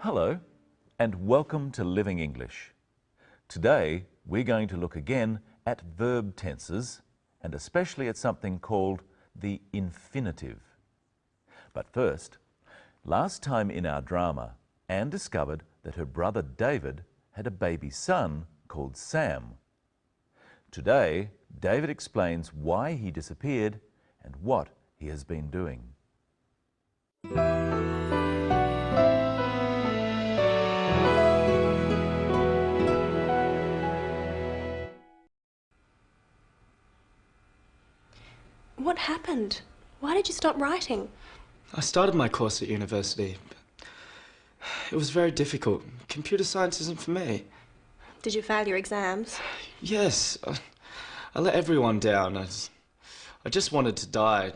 Hello, and welcome to Living English. Today, we're going to look again at verb tenses, and especially at something called the infinitive. But first, last time in our drama, Anne discovered that her brother David had a baby son called Sam. Today, David explains why he disappeared and what he has been doing. What happened? Why did you stop writing? I started my course at university, but it was very difficult. Computer science isn't for me. Did you fail your exams? Yes, I let everyone down. I just wanted to die.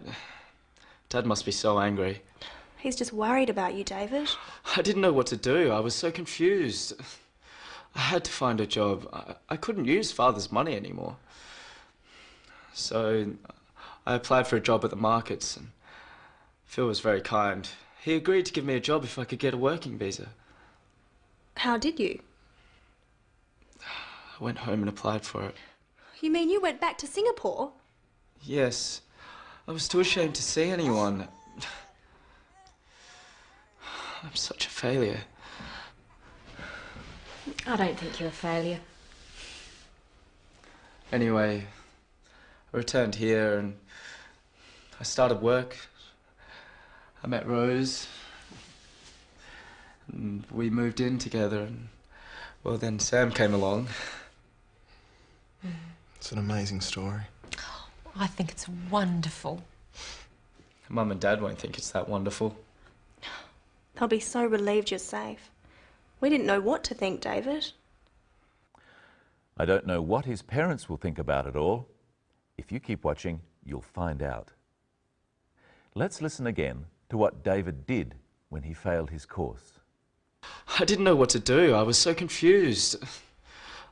Dad must be so angry. He's just worried about you, David. I didn't know what to do. I was so confused. I had to find a job. I couldn't use Father's money anymore. So I applied for a job at the markets, and Phil was very kind. He agreed to give me a job if I could get a working visa. How did you? I went home and applied for it. You mean you went back to Singapore? Yes. I was too ashamed to see anyone. I'm such a failure. I don't think you're a failure. Anyway, I returned here and I started work. I met Rose and we moved in together, and well, then Sam came along. It's an amazing story. I think it's wonderful. Mum and Dad won't think it's that wonderful. They'll be so relieved you're safe. We didn't know what to think, David. I don't know what his parents will think about it all. If you keep watching, you'll find out. Let's listen again to what David did when he failed his course. I didn't know what to do. I was so confused.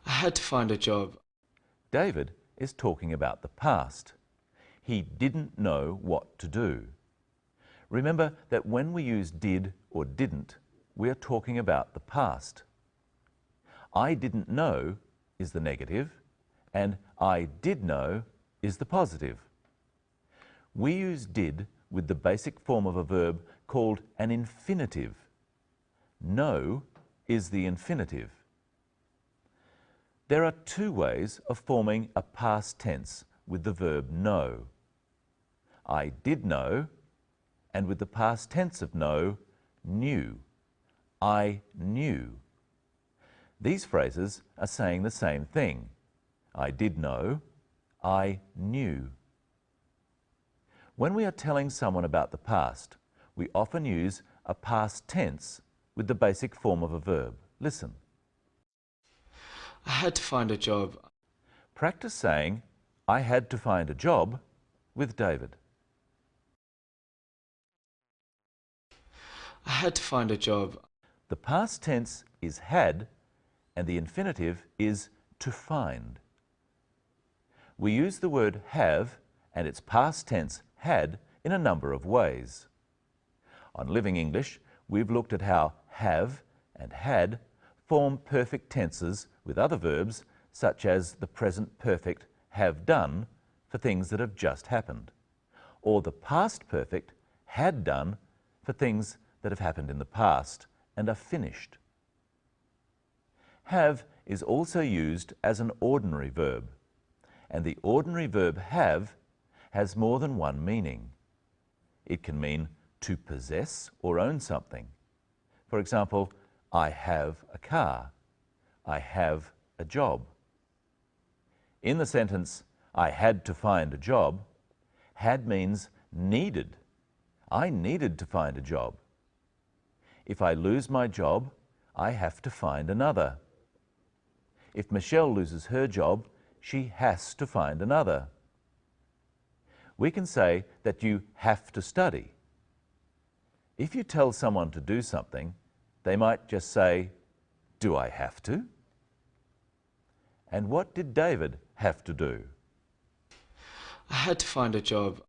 I had to find a job. David is talking about the past. He didn't know what to do. Remember that when we use did or didn't, we are talking about the past. I didn't know is the negative, and I did know is the positive. We use did with the basic form of a verb called an infinitive. Know is the infinitive. There are two ways of forming a past tense with the verb know. I did know, and with the past tense of know, knew. I knew. These phrases are saying the same thing. I did know, I knew. When we are telling someone about the past, we often use a past tense with the basic form of a verb. Listen. I had to find a job. Practice saying, I had to find a job with David. I had to find a job. The past tense is had, and the infinitive is to find. We use the word have and its past tense had in a number of ways. On Living English, we've looked at how have and had form perfect tenses with other verbs such as the present perfect have done for things that have just happened, or the past perfect had done for things that have happened in the past and are finished. Have is also used as an ordinary verb, and the ordinary verb have has more than one meaning. It can mean to possess or own something. For example, I have a car. I have a job. In the sentence, I had to find a job, had means needed. I needed to find a job. If I lose my job, I have to find another. If Michelle loses her job, she has to find another. We can say that you have to study. If you tell someone to do something, they might just say, "Do I have to?" And what did David have to do? I had to find a job.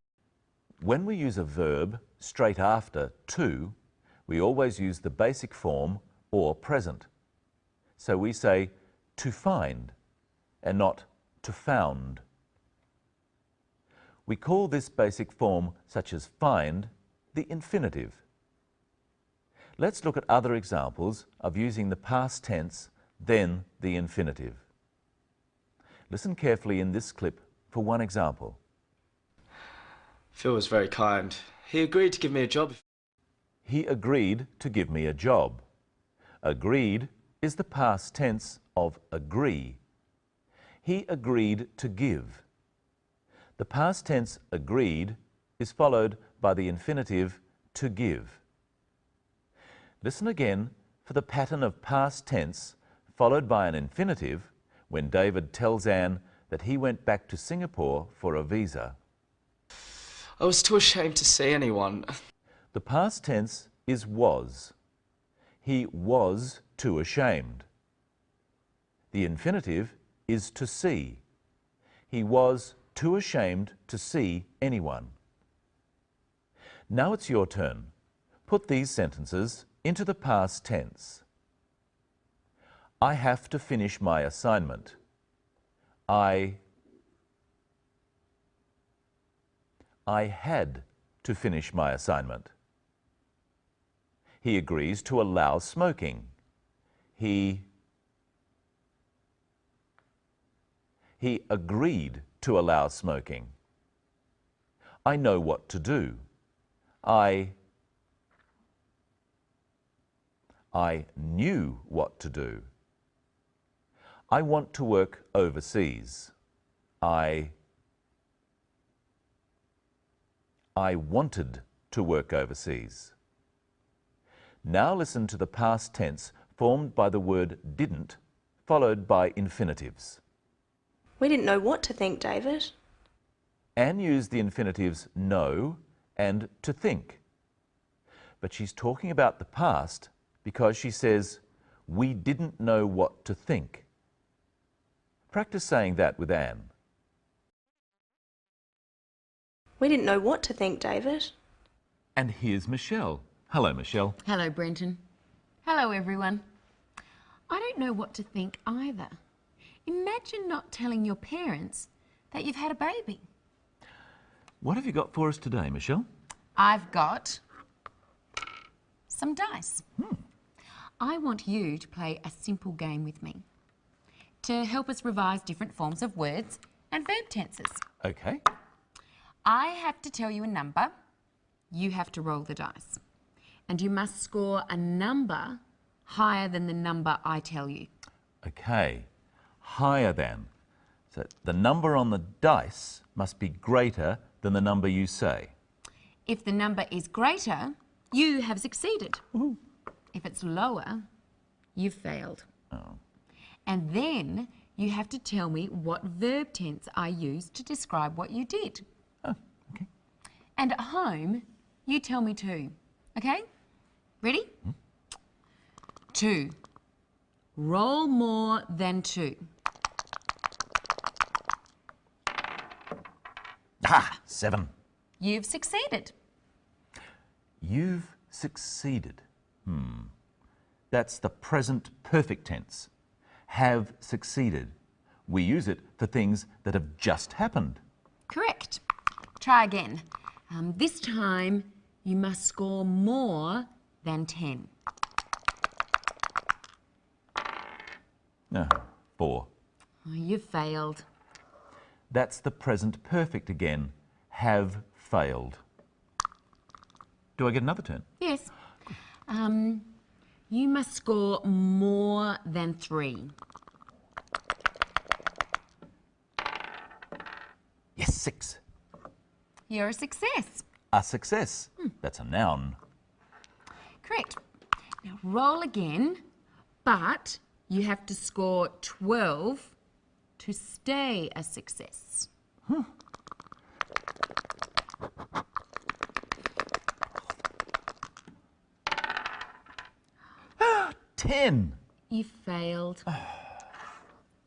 When we use a verb straight after to, we always use the basic form or present. So we say to find and not to found. We call this basic form, such as find, the infinitive. Let's look at other examples of using the past tense, then the infinitive. Listen carefully in this clip for one example. Phil was very kind. He agreed to give me a job. He agreed to give me a job. Agreed is the past tense of agree. He agreed to give. The past tense agreed is followed by the infinitive to give. Listen again for the pattern of past tense followed by an infinitive when David tells Anne that he went back to Singapore for a visa. I was too ashamed to see anyone. The past tense is was. He was too ashamed. The infinitive is to see. He was too ashamed to see anyone. Now it's your turn. Put these sentences into the past tense. I have to finish my assignment. I had to finish my assignment. He agrees to allow smoking. He agreed to allow smoking. I know what to do. I knew what to do. I want to work overseas. I wanted to work overseas. Now listen to the past tense formed by the word didn't, followed by infinitives. We didn't know what to think, David. Anne used the infinitives know and to think. But she's talking about the past because she says, we didn't know what to think. Practice saying that with Anne. We didn't know what to think, David. And here's Michelle. Hello, Michelle. Hello, Brenton. Hello, everyone. I don't know what to think either. Imagine not telling your parents that you've had a baby. What have you got for us today, Michelle? I've got some dice. I want you to play a simple game with me to help us revise different forms of words and verb tenses. Okay. I have to tell you a number. You have to roll the dice. And you must score a number higher than the number I tell you. Okay. Higher than. So the number on the dice must be greater than the number you say. If the number is greater, you have succeeded. Woohoo. If it's lower, you've failed. Oh. And then you have to tell me what verb tense I used to describe what you did. Oh, okay. And at home, you tell me too. Okay? Ready? 2. Roll more than 2. Ah, 7. You've succeeded. You've succeeded. That's the present perfect tense. Have succeeded. We use it for things that have just happened. Correct. Try again. This time, you must score more than 10. 4. Oh, you've failed. That's the present perfect again. Have failed. Do I get another turn? Yes. You must score more than 3. Yes, 6. You're a success. A success. That's a noun. Correct. Now roll again, but you have to score 12 to stay a success. 10. You failed.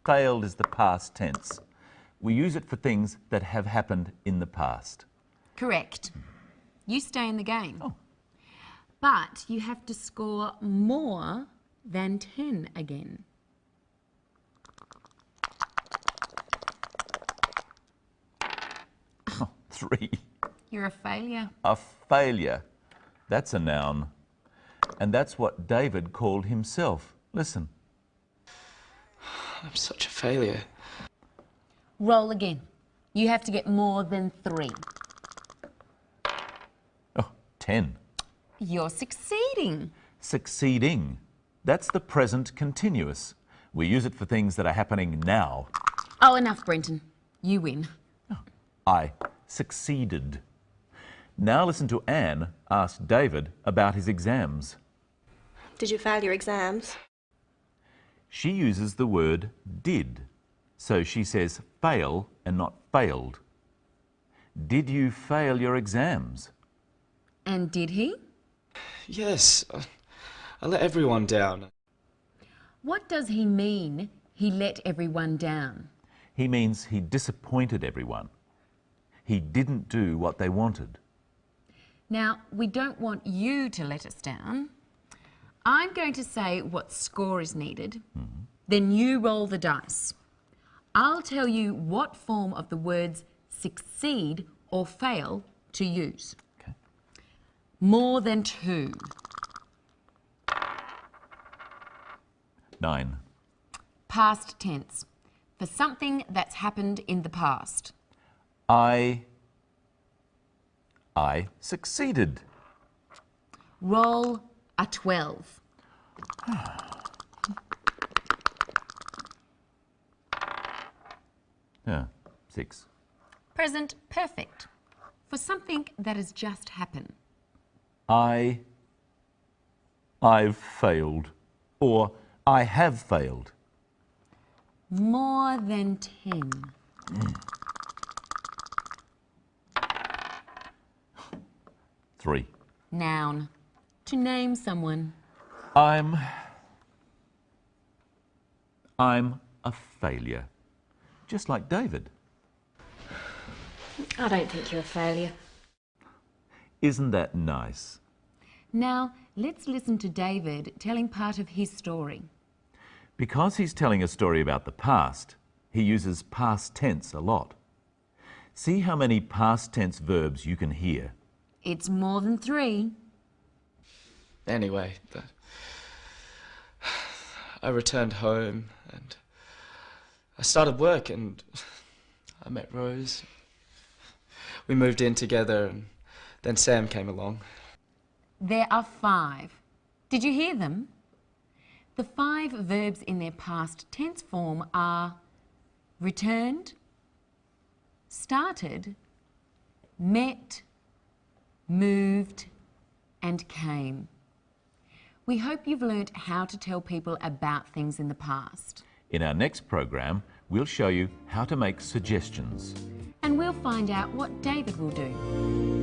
Failed is the past tense. We use it for things that have happened in the past. Correct. You stay in the game. Oh. But you have to score more than 10 again? Oh, 3. You're a failure. A failure. That's a noun. And that's what David called himself. Listen. I'm such a failure. Roll again. You have to get more than 3. Oh, 10. You're succeeding. Succeeding. That's the present continuous. We use it for things that are happening now. Oh, enough, Brenton. You win. I succeeded. Now listen to Anne ask David about his exams. Did you fail your exams? She uses the word did, so she says fail and not failed. Did you fail your exams? And did he? Yes, I let everyone down. What does he mean, he let everyone down? He means he disappointed everyone. He didn't do what they wanted. Now, we don't want you to let us down. I'm going to say what score is needed. Then you roll the dice. I'll tell you what form of the words succeed or fail to use. Okay. More than 2. 9. Past tense. For something that's happened in the past. I succeeded. Roll a 12. Yeah, 6. Present perfect. For something that has just happened. I've failed. Or I have failed. More than 10. 3. Noun. To name someone. I'm a failure. Just like David. I don't think you're a failure. Isn't that nice? Now, let's listen to David telling part of his story. Because he's telling a story about the past, he uses past tense a lot. See how many past tense verbs you can hear. It's more than 3. Anyway, I returned home and I started work and I met Rose. We moved in together and then Sam came along. There are 5. Did you hear them? The 5 verbs in their past tense form are returned, started, met, moved, and came. We hope you've learnt how to tell people about things in the past. In our next program, we'll show you how to make suggestions. And we'll find out what David will do.